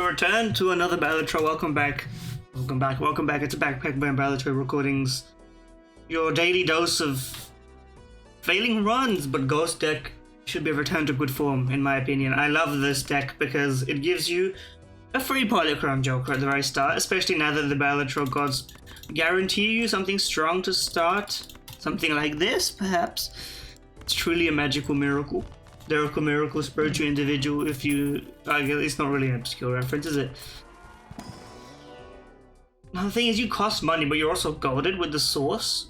return to another Balatro. Welcome back. Welcome back. It's a Backpack by Balatro Recordings. Your daily dose of failing runs, but Ghost deck should be returned to good form, in my opinion. I love this deck because it gives you a free Polychrome Joker at the very start, especially now that the Balatro gods guarantee you something strong to start. Something like this, perhaps. It's truly a magical miracle. Miracle, spiritual individual, if you... it's not really an obscure reference, is it? Now, the thing is, you cost money, but you're also goaded with the source.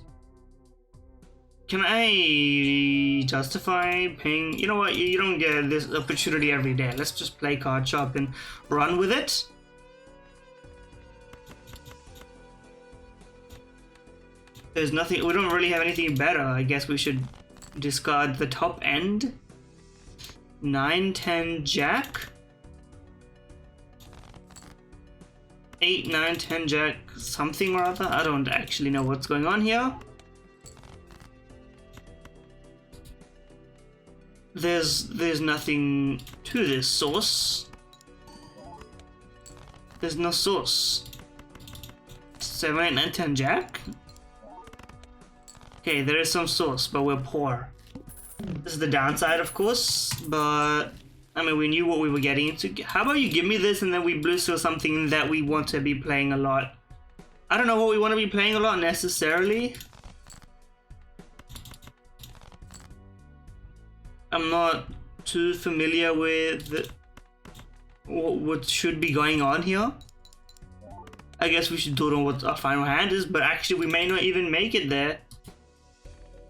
Can I justify paying... You know what, you don't get this opportunity every day. Let's just play card shop and run with it. There's nothing... We don't really have anything better. I guess we should discard the top end. 9, 10, Jack. 8, 9, 10, Jack, something or other. I don't actually know what's going on here. There's nothing to this source. There's no source. 7, 8, 9, 10, Jack. Okay, there is some source, but we're poor. This is the downside, of course, but I mean, we knew what we were getting into. How about you give me this and then we blue seal something that we want to be playing a lot? I don't know what we want to be playing a lot necessarily. I'm not too familiar with what should be going on here. I guess we should do it on what our final hand is, but actually we may not even make it there.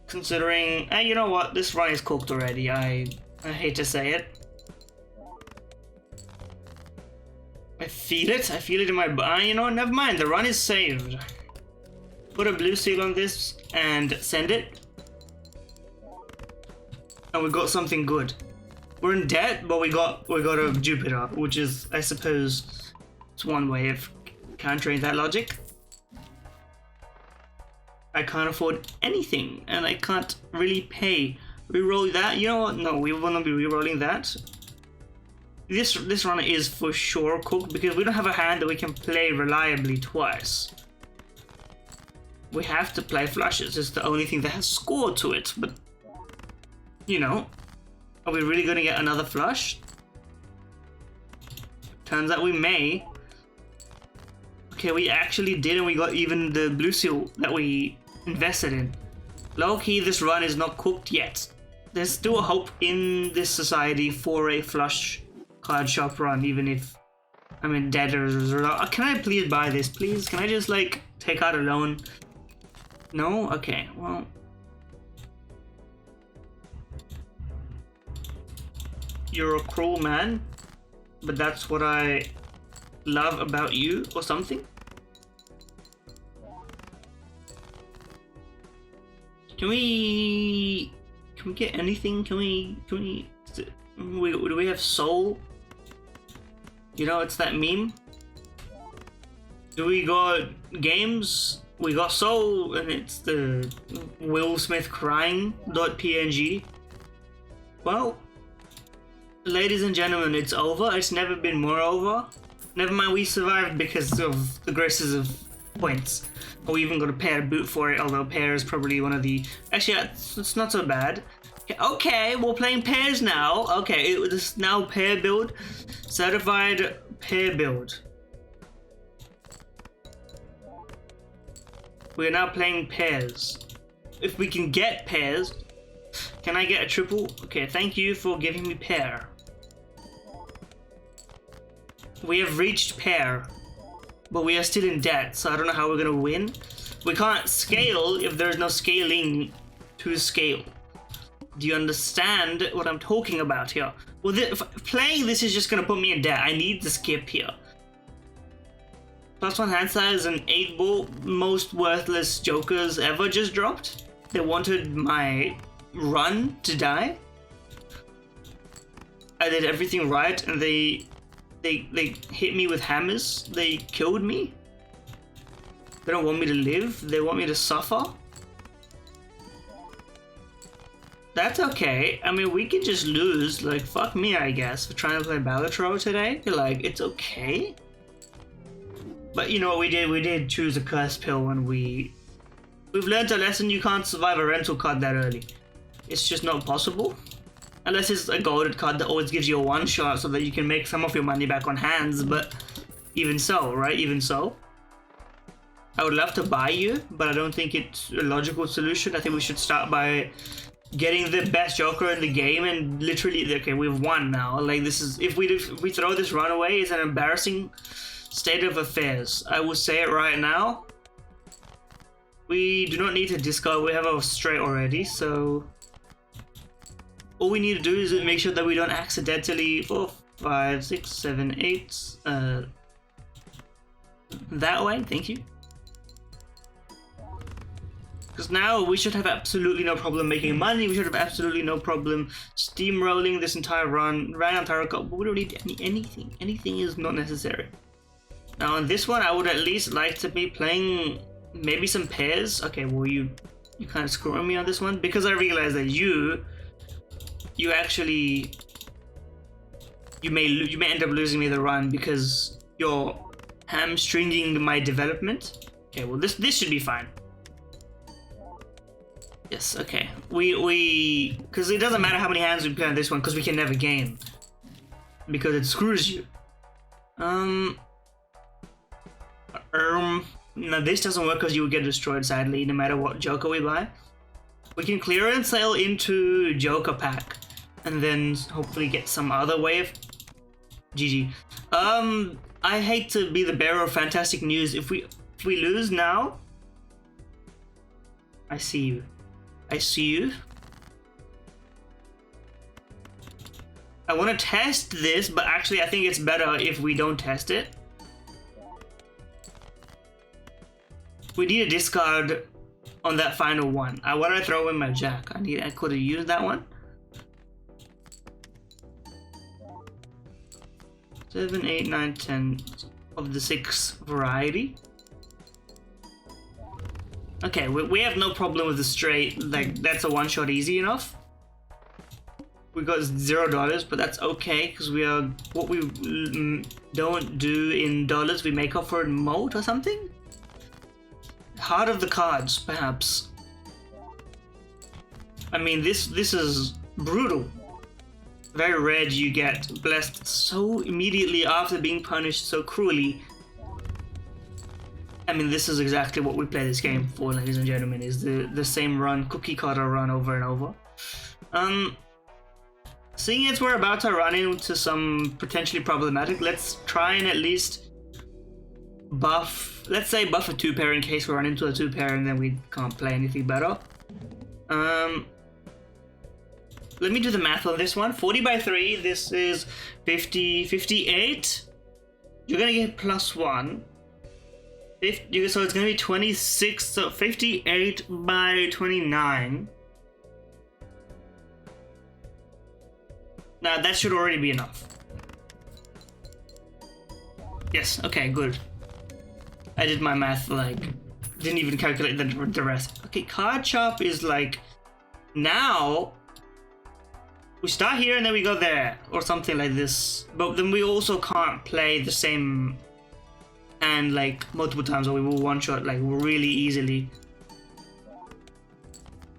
Considering, you know what, this run is cooked already. I hate to say it. I feel it in my you know, never mind, the run is saved. Put a blue seal on this and send it. And we got something good. We're in debt, but we got a Jupiter, which is, I suppose, it's one way of countering that logic. I can't afford anything, and I can't really pay. Reroll that. You know what? No, we will not be rerolling that. This run is for sure cooked because we don't have a hand that we can play reliably twice. We have to play flushes. It's the only thing that has score to it. But you know, are we really gonna get another flush? Turns out we may. Okay, we actually did, and we got even the blue seal that we invested in. Low-key, this run is not cooked yet. There's still hope in this society for a flush card shop run, even if I'm in debt or... Can I please buy this, please? Can I just, like, take out a loan? No? Okay, well... You're a cruel man, but that's what I love about you, or something? Can we get anything? Do we have soul? You know, it's that meme. Do we got games? We got soul, and it's the Will Smith crying.png. Well, ladies and gentlemen, it's over. It's never been more over. Never mind, we survived because of the graces of points. We even got a pair boot for it, although pair is probably one of the... Actually, it's not so bad. Okay, we're playing pairs now. Okay, this is now pair build. Certified pair build. We are now playing pairs. If we can get pairs... Can I get a triple? Okay, thank you for giving me pair. We have reached pair. But we are still in debt, so I don't know how we're gonna win. We can't scale if there's no scaling to scale. Do you understand what I'm talking about here? Well, playing this is just gonna put me in debt. I need to skip here. +1 hand size and 8-ball, most worthless jokers ever just dropped. They wanted my run to die. I did everything right, and they hit me with hammers. They killed me. They don't want me to live. They want me to suffer. That's okay. I mean, we can just lose. Like, fuck me, I guess, for trying to play Balatro today. Like, it's okay. But you know what we did? We did choose a curse pill when we've learned a lesson. You can't survive a rental card that early. It's just not possible. Unless it's a golded card that always gives you a one shot so that you can make some of your money back on hands, but even so, right? Even so. I would love to buy you, but I don't think it's a logical solution. I think we should start by getting the best Joker in the game and literally, okay, we've won now. Like, this is, if we throw this run away, it's an embarrassing state of affairs. I will say it right now. We do not need to discard, we have a straight already, so all we need to do is make sure that we don't accidentally 4, 5, 6, 7, 8 that way, thank you. Because now we should have absolutely no problem making money, we should have absolutely no problem steamrolling this entire run, entire cup, but we don't need anything. Anything is not necessary. Now on this one, I would at least like to be playing maybe some pairs. Okay, well you kind of screwing me on this one, because I realized that you actually, you may end up losing me the run because you're hamstringing my development. Okay, well this should be fine. Yes, okay. Because it doesn't matter how many hands we play on this one, because we can never gain. Because it screws you. No, this doesn't work because you will get destroyed, sadly, no matter what Joker we buy. We can clearance sale into Joker pack, and then hopefully get some other way of... GG. I hate to be the bearer of fantastic news. If we lose now... I see you. I see you. I want to test this, but actually I think it's better if we don't test it. We need a discard on that final one. I want to throw in my jack. I could have used that one. 7, 8, 9, 10 of the 6 variety. Okay, we have no problem with the straight. Like, that's a one shot easy enough. We got $0, but that's okay because we are, what we don't do in dollars, we make up for in moat or something. Heart of the cards, perhaps. I mean, this is brutal. Very rare do you get blessed so immediately after being punished so cruelly. I mean, this is exactly what we play this game for, ladies and gentlemen, is the same run, cookie cutter run over and over. Seeing as we're about to run into some potentially problematic, let's try and at least buff, let's say buff a 2-pair in case we run into a 2-pair and then we can't play anything better. Let me do the math on this one. 40 by 3, this is 50, 58. You're gonna get +1. So it's gonna be 26, so 58 by 29. Now that should already be enough. Yes, okay, good. I did my math, like, didn't even calculate the rest. Okay, card chop is like, now, we start here and then we go there, or something like this. But then we also can't play the same hand like multiple times, or we will one shot like really easily.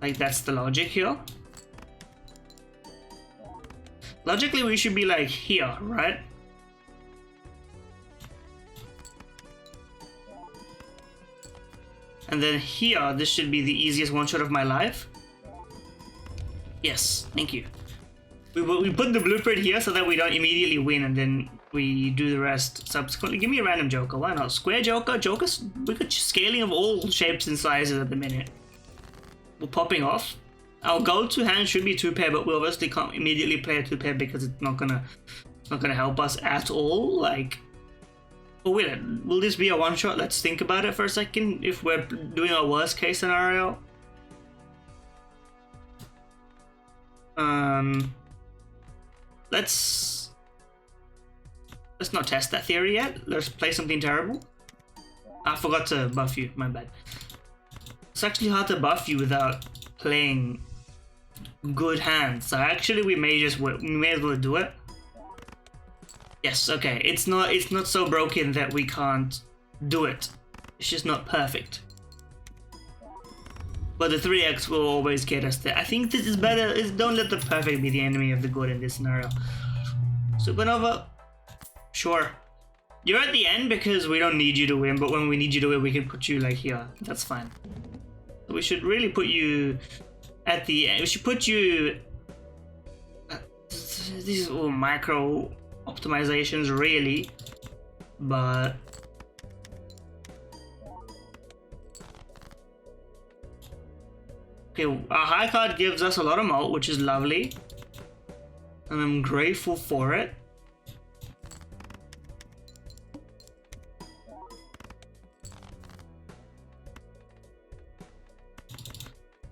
Like, that's the logic here. Logically, we should be like here, right? And then here, this should be the easiest one shot of my life. Yes, thank you. We put the blueprint here so that we don't immediately win, and then we do the rest subsequently. Give me a random Joker, why not? Square Joker, Jokers, we got scaling of all shapes and sizes at the minute. We're popping off. Our go-to hand should be 2-pair, but we obviously can't immediately play a 2-pair because it's not gonna help us at all. Like, oh wait, will this be a one-shot? Let's think about it for a second. If we're doing a worst-case scenario, let's not test that theory yet. Let's play something terrible. I forgot to buff you, my bad. It's actually hard to buff you without playing good hands. So actually we may as well do it. Yes, okay. It's not so broken that we can't do it. It's just not perfect. But the 3x will always get us there. I think this is better. Don't let the perfect be the enemy of the good in this scenario. Supernova? Sure. You're at the end because we don't need you to win, but when we need you to win, we can put you like here. That's fine. So we should really put you at the end. We should put you... these are all micro optimizations, really. But... okay, our high card gives us a lot of moat, which is lovely. And I'm grateful for it.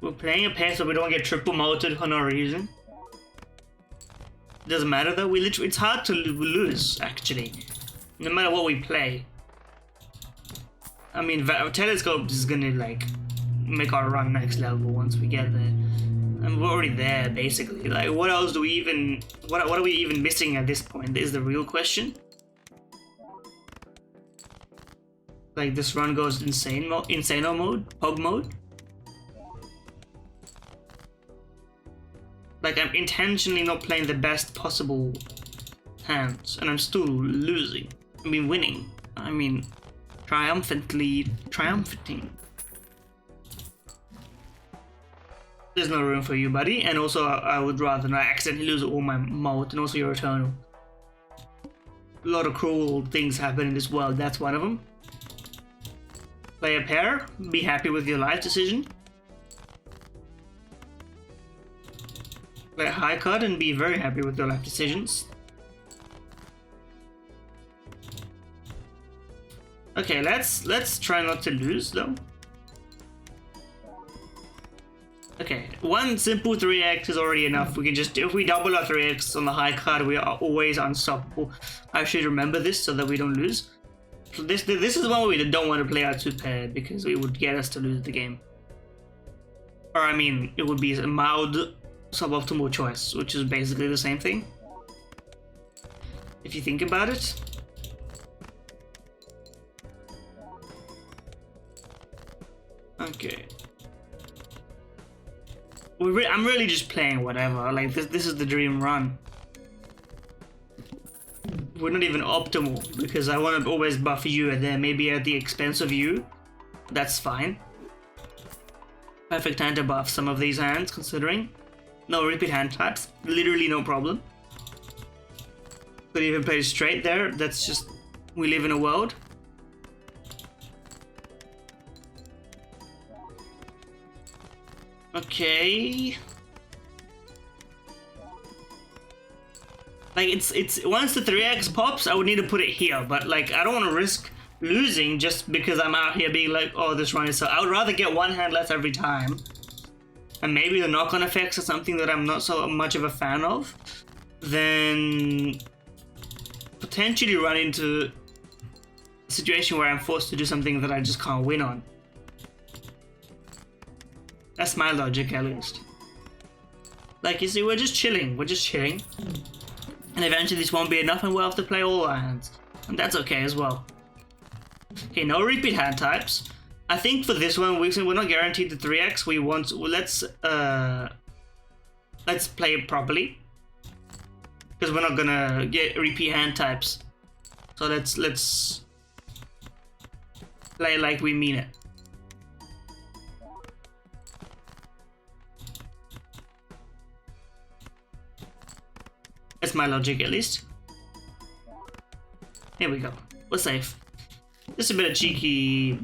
We're playing a pair so we don't get triple moted for no reason. Doesn't matter though, it's hard to lose, actually. No matter what we play. I mean, Telescope is gonna, like, make our run next level once we get there. And we're already there, basically. Like, what else do we even... What are we even missing at this point is the real question. Like, this run goes insano mode, pug mode. Like, I'm intentionally not playing the best possible hands, and I'm still losing. I mean, winning. I mean, triumphing. There's no room for you, buddy. And also, I would rather not accidentally lose all my moat, and also your Eternal. A lot of cruel things happen in this world, that's one of them. Play a pair, be happy with your life decision. Play a high card and be very happy with your life decisions. Okay, let's try not to lose though. Okay, one simple 3x is already enough. We can just, if we double our 3x on the high card, we are always unstoppable. I should remember this so that we don't lose. So this is one way we don't want to play our 2-pair because it would get us to lose the game. Or I mean, it would be a mild suboptimal choice, which is basically the same thing. If you think about it. Okay. I'm really just playing whatever. Like this is the dream run. We're not even optimal because I want to always buff you and then maybe at the expense of you. That's fine. Perfect time to buff some of these hands considering. No repeat hand types, literally no problem. Could even play straight there, that's just, we live in a world. Okay. Like it's once the 3x pops, I would need to put it here, but like I don't want to risk losing just because I'm out here being like, oh, this run is so, I would rather get one hand less every time. And maybe the knock-on effects are something that I'm not so much of a fan of, then potentially run into a situation where I'm forced to do something that I just can't win on. That's my logic, at least. Like, you see, we're just chilling. And eventually this won't be enough and we'll have to play all our hands. And that's okay as well. Okay, no repeat hand types. I think for this one, we're not guaranteed the 3x. We want, let's play it properly. Because we're not gonna get repeat hand types. So let's play like we mean it. That's my logic, at least. Here we go. We're safe. Just a bit of cheeky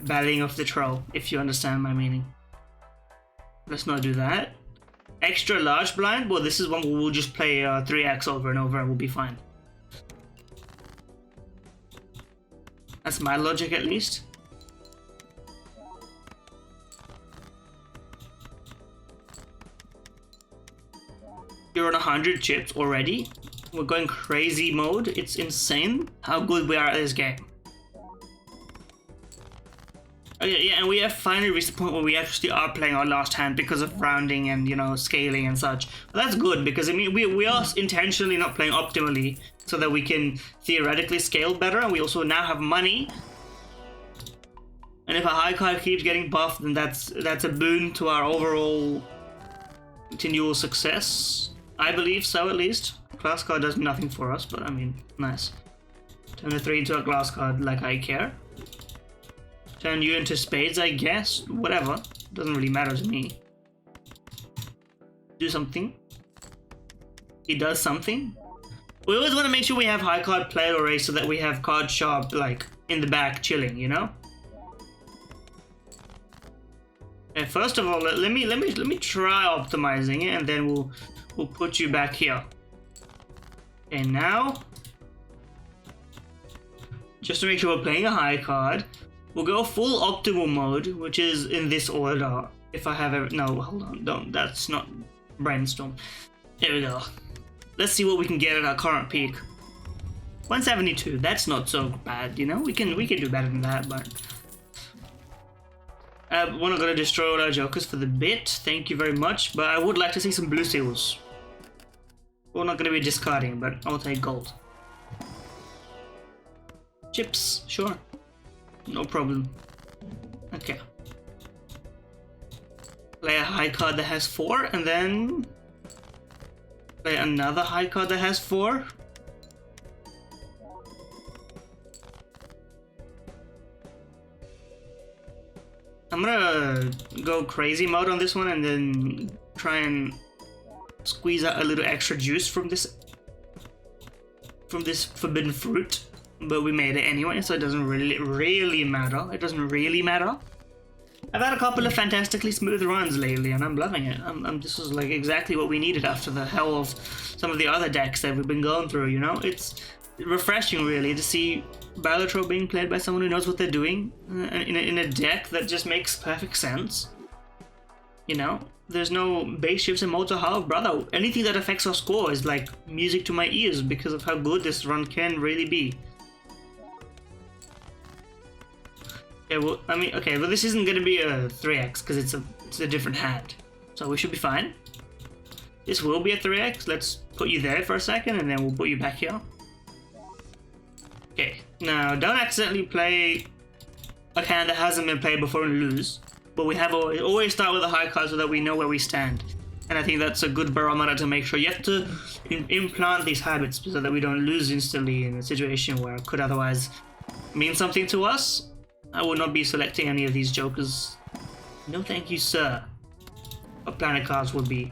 battling of the troll, if you understand my meaning. Let's not do that. Extra large blind? Well, this is one where we'll just play 3x over and over and we'll be fine. That's my logic, at least. You're on 100 chips already. We're going crazy mode. It's insane how good we are at this game. Yeah, and we have finally reached the point where we actually are playing our last hand because of rounding and, you know, scaling and such. But that's good, because I mean, we are intentionally not playing optimally so that we can theoretically scale better, and we also now have money. And if a high card keeps getting buffed, then that's a boon to our overall continual success. I believe so, at least. Class card does nothing for us, but I mean, nice. Turn a 3 into a glass card, like I care. Turn you into spades, I guess. Whatever. Doesn't really matter to me. Do something. He does something. We always want to make sure we have high card play already so that we have card sharp, like, in the back chilling, you know? Okay, first of all, let me try optimizing it, and then we'll put you back here. And now, just to make sure we're playing a high card, we'll go full optimal mode, which is in this order. If I have no, hold on, don't. That's not brainstorm. There we go. Let's see what we can get at our current peak. 172. That's not so bad, you know. We can do better than that, but. We're not gonna destroy all our jokers for the bit. Thank you very much, but I would like to see some blue seals. We're not gonna be discarding, but I'll take gold. Chips, sure. No problem. Okay. Play a high card that has 4, and then play another high card that has 4. I'm gonna go crazy mode on this one and then try and squeeze out a little extra juice from this forbidden fruit. But we made it anyway, so it doesn't really matter. It doesn't really matter. I've had a couple of fantastically smooth runs lately, and I'm loving it. This is like exactly what we needed after the hell of some of the other decks that we've been going through, you know? It's refreshing, really, to see Balatro being played by someone who knows what they're doing in a deck that just makes perfect sense. You know? There's no base shifts and motor half, brother. Anything that affects our score is like music to my ears because of how good this run can really be. Yeah, well, I mean, okay, well, this isn't going to be a 3x because it's a different hand. So we should be fine. This will be a 3x. Let's put you there for a second and then we'll put you back here. Okay, now don't accidentally play a hand that hasn't been played before and lose. But we have always start with a high card so that we know where we stand. And I think that's a good barometer to make sure. You have to implant these habits so that we don't lose instantly in a situation where it could otherwise mean something to us. I will not be selecting any of these jokers. No thank you, sir. But planet cards would be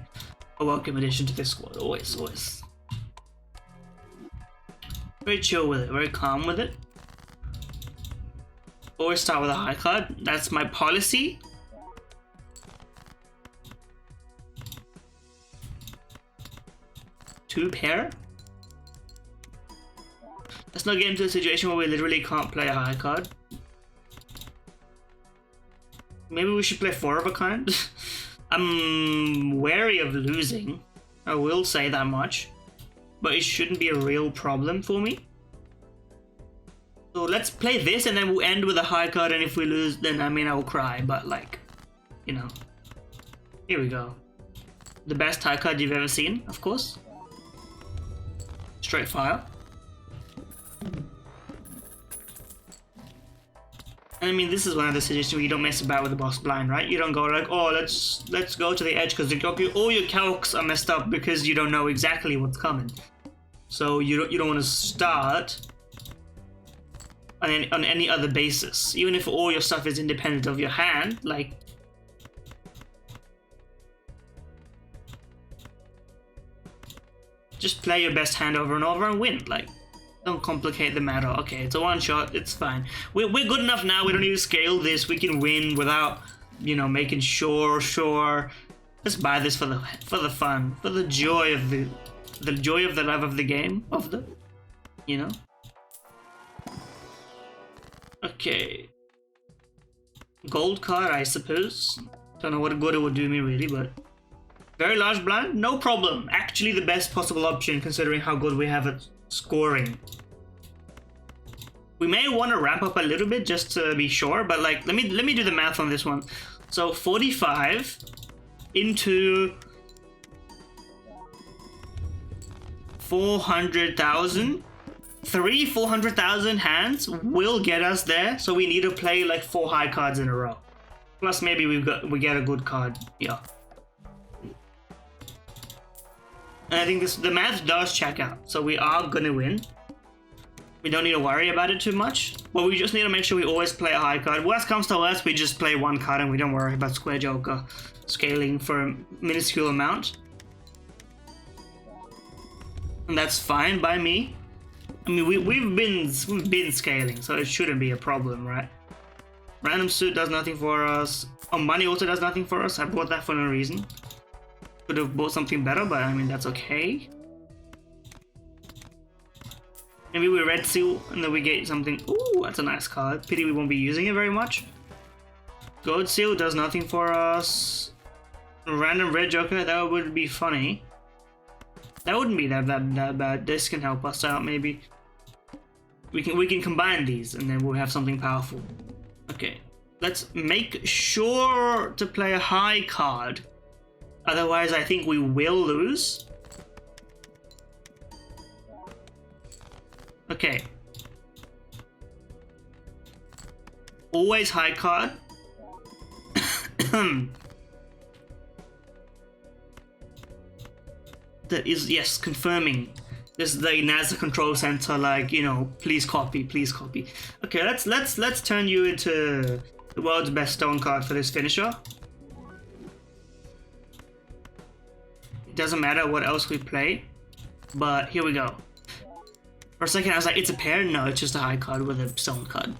a welcome addition to this squad. Always, always. Very chill with it, very calm with it. Always start with a high card. That's my policy. Two pair. Let's not get into a situation where we literally can't play a high card. Maybe we should play 4 of a kind. I'm wary of losing. I will say that much. But it shouldn't be a real problem for me. So let's play this and then we'll end with a high card, and if we lose, then I mean, I will cry, but like, you know. Here we go. The best high card you've ever seen, of course. Straight fire. And I mean, this is one of the situations where you don't mess about with the boss blind, right? You don't go like, oh, let's go to the edge because all your calcs are messed up because you don't know exactly what's coming. So you don't want to start on any other basis, even if all your stuff is independent of your hand. Like, just play your best hand over and over and win. Like, don't complicate the matter. Okay, it's a one shot. It's fine. We're good enough now. We don't need to scale this. We can win without, you know, making sure. Let's buy this for the fun, for the joy of the love of the game, you know. Okay. Gold card, I suppose. Don't know what good it would do me really, but very large blind, no problem. Actually, the best possible option considering how good we have at scoring. We may want to ramp up a little bit just to be sure, but like let me do the math on this one. So 45 into 400,000. 400,000 hands will get us there, so we need to play like 4 high cards in a row. Plus maybe we get a good card. Yeah. And I think the math does check out, so we are gonna win. We don't need to worry about it too much, but we just need to make sure we always play a high card. Worst comes to worst, we just play 1 card and we don't worry about Square Joker scaling for a minuscule amount. And that's fine by me. I mean, we've been scaling, so it shouldn't be a problem, right? Random suit does nothing for us. Oh, money also does nothing for us. I bought that for no reason. Could have bought something better, but I mean, that's okay. Maybe we red seal and then we get something. Ooh, that's a nice card. Pity we won't be using it very much. Gold seal does nothing for us. Random red joker, that would be funny. That wouldn't be that bad. This can help us out, maybe. We can combine these and then we'll have something powerful. Okay, let's make sure to play a high card. Otherwise, I think we will lose. Okay. Always high card. That is, yes, confirming. This is the NASA control center, like, you know, please copy, please copy. Okay, let's turn you into the world's best stone card for this finisher. It doesn't matter what else we play, but here we go. For a second I was like, it's a pair? No, it's just a high card with a stone card.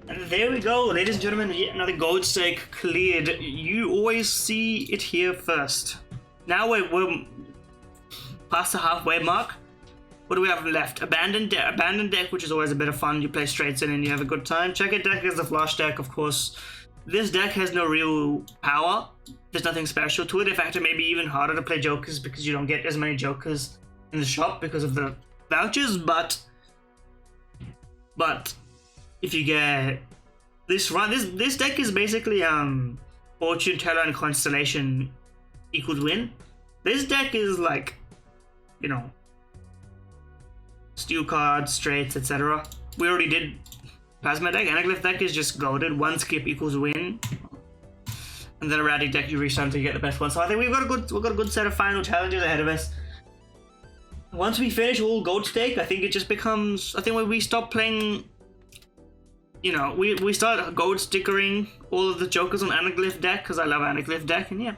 And there we go, ladies and gentlemen, yet another gold stake cleared. You always see it here first. Now we're past the halfway mark. What do we have left? Abandoned deck, which is always a bit of fun. You play straights in and you have a good time. Check-it deck is the flush deck, of course. This deck has no real power. There's nothing special to it. In fact, it may be even harder to play jokers because you don't get as many jokers in the shop because of the vouchers. But if you get this run, this deck is basically Fortune Teller and Constellation equals win. This deck is like, you know, steal cards, straights, etc. We already did Plasma deck. Anaglyph deck is just golded. 1 skip equals win. And then erratic deck, you restart until you get the best one. So I think we've got a good set of final challenges ahead of us. Once we finish all gold stake, I think it just becomes, I think when we stop playing, you know, we start gold stickering all of the jokers on Anaglyph deck, because I love Anaglyph deck, and yeah.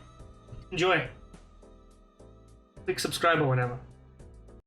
Enjoy. Click subscribe or whatever.